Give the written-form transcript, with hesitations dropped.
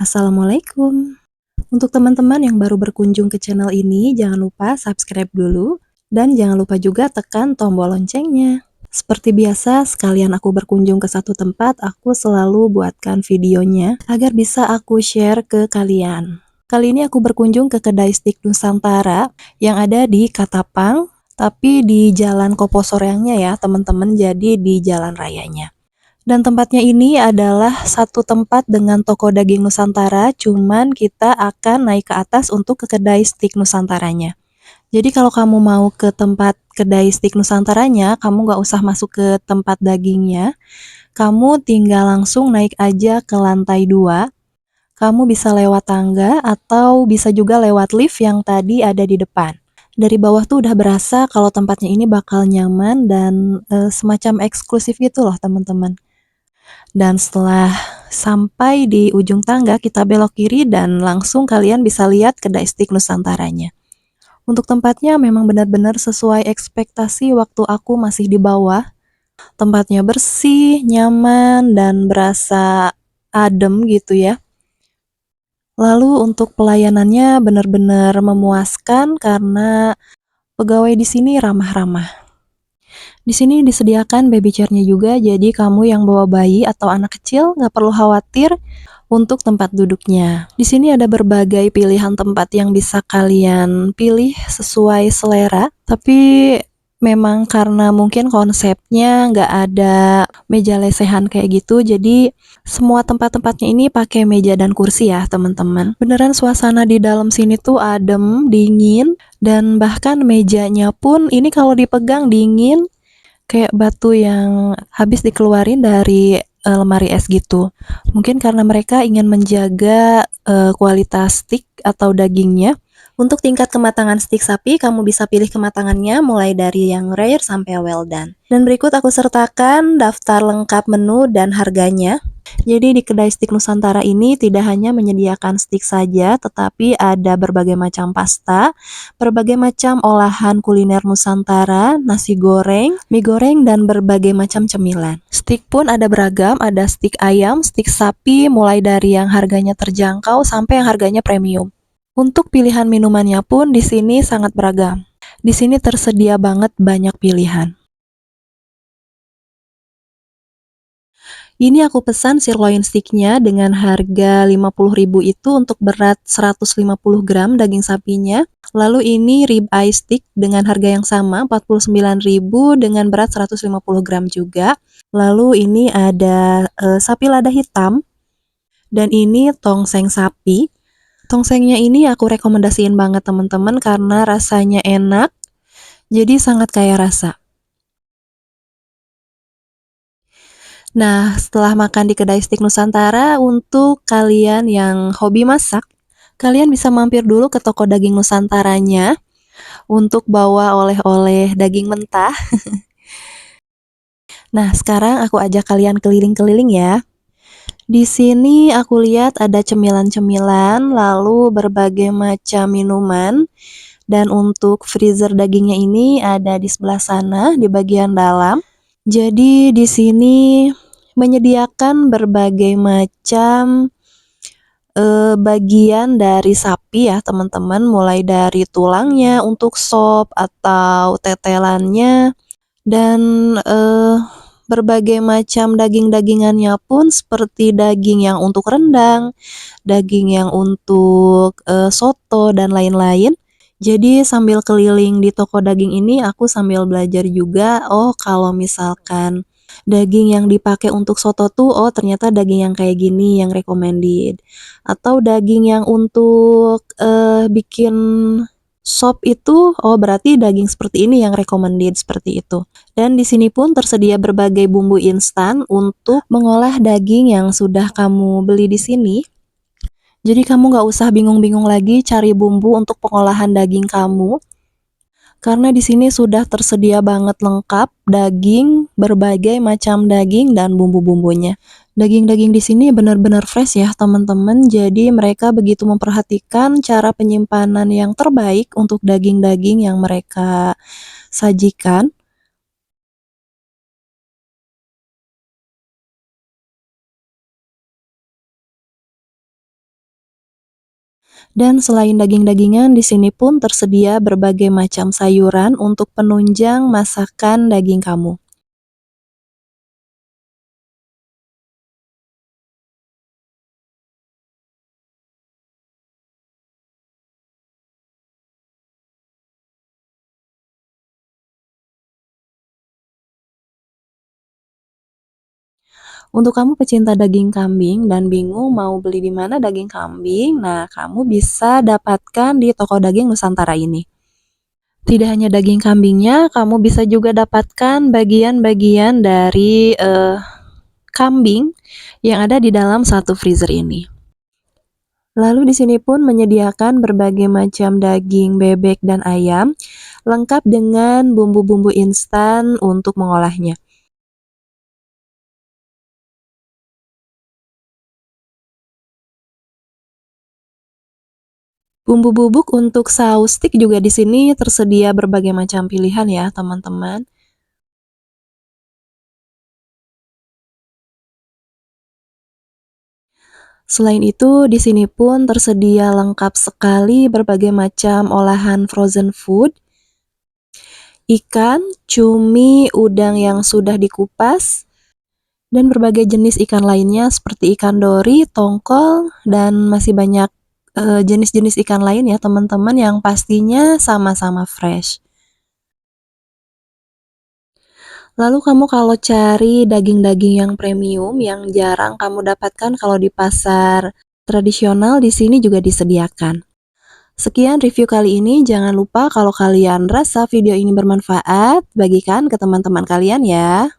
Assalamualaikum. Untuk teman-teman yang baru berkunjung ke channel ini, jangan lupa subscribe dulu dan jangan lupa juga tekan tombol loncengnya. Seperti biasa, sekalian aku berkunjung ke satu tempat, aku selalu buatkan videonya agar bisa aku share ke kalian. Kali ini aku berkunjung ke kedai stik Nusantara yang ada di Katapang, tapi di Jalan Kopo-Soreangnya ya teman-teman, jadi di jalan rayanya. Dan tempatnya ini adalah satu tempat dengan toko daging Nusantara, cuman kita akan naik ke atas untuk ke kedai stik Nusantaranya. Jadi kalau kamu mau ke tempat kedai stik Nusantaranya, kamu nggak usah masuk ke tempat dagingnya, kamu tinggal langsung naik aja ke lantai 2. Kamu bisa lewat tangga atau bisa juga lewat lift yang tadi ada di depan. Dari bawah tuh udah berasa kalau tempatnya ini bakal nyaman dan semacam eksklusif gitu loh teman-teman. Dan setelah sampai di ujung tangga, kita belok kiri dan langsung kalian bisa lihat kedai stik Nusantaranya. Untuk tempatnya memang benar-benar sesuai ekspektasi waktu aku masih di bawah. Tempatnya bersih, nyaman, dan berasa adem gitu ya. Lalu untuk pelayanannya benar-benar memuaskan karena pegawai di sini ramah-ramah. Di sini disediakan baby chair-nya juga, jadi kamu yang bawa bayi atau anak kecil nggak perlu khawatir untuk tempat duduknya. Di sini ada berbagai pilihan tempat yang bisa kalian pilih sesuai selera, tapi memang karena mungkin konsepnya nggak ada meja lesehan kayak gitu, jadi semua tempat-tempatnya ini pakai meja dan kursi ya teman-teman. Beneran suasana di dalam sini tuh adem, dingin, dan bahkan mejanya pun ini kalau dipegang dingin, kayak batu yang habis dikeluarin dari lemari es gitu. Mungkin karena mereka ingin menjaga kualitas steak atau dagingnya. Untuk tingkat kematangan steak sapi, kamu bisa pilih kematangannya mulai dari yang rare sampai well done. Dan berikut aku sertakan daftar lengkap menu dan harganya. Jadi di kedai stik Nusantara ini tidak hanya menyediakan stik saja, tetapi ada berbagai macam pasta, berbagai macam olahan kuliner Nusantara, nasi goreng, mie goreng, dan berbagai macam cemilan. Stik pun ada beragam, ada stik ayam, stik sapi, mulai dari yang harganya terjangkau sampai yang harganya premium. Untuk pilihan minumannya pun di sini sangat beragam. Di sini tersedia banget banyak pilihan. Ini aku pesan sirloin steaknya dengan harga 50.000 itu untuk berat 150 gram daging sapinya. Lalu ini rib eye steak dengan harga yang sama 49.000 dengan berat 150 gram juga. Lalu ini ada sapi lada hitam dan ini tongseng sapi. Tongsengnya ini aku rekomendasiin banget teman-teman karena rasanya enak, jadi sangat kaya rasa. Nah, setelah makan di kedai stik Nusantara, untuk kalian yang hobi masak, kalian bisa mampir dulu ke toko daging Nusantaranya untuk bawa oleh-oleh daging mentah. Nah, sekarang aku ajak kalian keliling-keliling ya. Di sini aku lihat ada cemilan-cemilan, lalu berbagai macam minuman, dan untuk freezer dagingnya ini ada di sebelah sana di bagian dalam. Jadi di sini menyediakan berbagai macam bagian dari sapi ya teman-teman, mulai dari tulangnya untuk sop atau tetelannya dan berbagai macam daging-dagingannya pun seperti daging yang untuk rendang, daging yang untuk soto dan lain-lain. Jadi sambil keliling di toko daging ini aku sambil belajar juga, oh kalau misalkan daging yang dipakai untuk soto tuh, oh ternyata daging yang kayak gini yang recommended. Atau daging yang untuk bikin sop itu, oh berarti daging seperti ini yang recommended seperti itu. Dan di sini pun tersedia berbagai bumbu instan untuk mengolah daging yang sudah kamu beli di sini. Jadi kamu nggak usah bingung-bingung lagi cari bumbu untuk pengolahan daging kamu. Karena di sini sudah tersedia banget lengkap daging, berbagai macam daging dan bumbu-bumbunya. Daging-daging di sini benar-benar fresh ya teman-teman. Jadi mereka begitu memperhatikan cara penyimpanan yang terbaik untuk daging-daging yang mereka sajikan. Dan selain daging-dagingan, di sini pun tersedia berbagai macam sayuran untuk penunjang masakan daging kamu. Untuk kamu pecinta daging kambing dan bingung mau beli di mana daging kambing, nah kamu bisa dapatkan di toko daging Nusantara ini. Tidak hanya daging kambingnya, kamu bisa juga dapatkan bagian-bagian dari kambing yang ada di dalam satu freezer ini. Lalu di sini pun menyediakan berbagai macam daging bebek dan ayam, lengkap dengan bumbu-bumbu instan untuk mengolahnya. Bumbu bubuk untuk saus stik juga di sini tersedia berbagai macam pilihan ya, teman-teman. Selain itu, di sini pun tersedia lengkap sekali berbagai macam olahan frozen food, ikan, cumi, udang yang sudah dikupas, dan berbagai jenis ikan lainnya seperti ikan dori, tongkol, dan masih banyak jenis-jenis ikan lain ya teman-teman yang pastinya sama-sama fresh. Lalu kamu kalau cari daging-daging yang premium yang jarang kamu dapatkan kalau di pasar tradisional, di sini juga disediakan. Sekian review kali ini, jangan lupa kalau kalian rasa video ini bermanfaat, bagikan ke teman-teman kalian ya.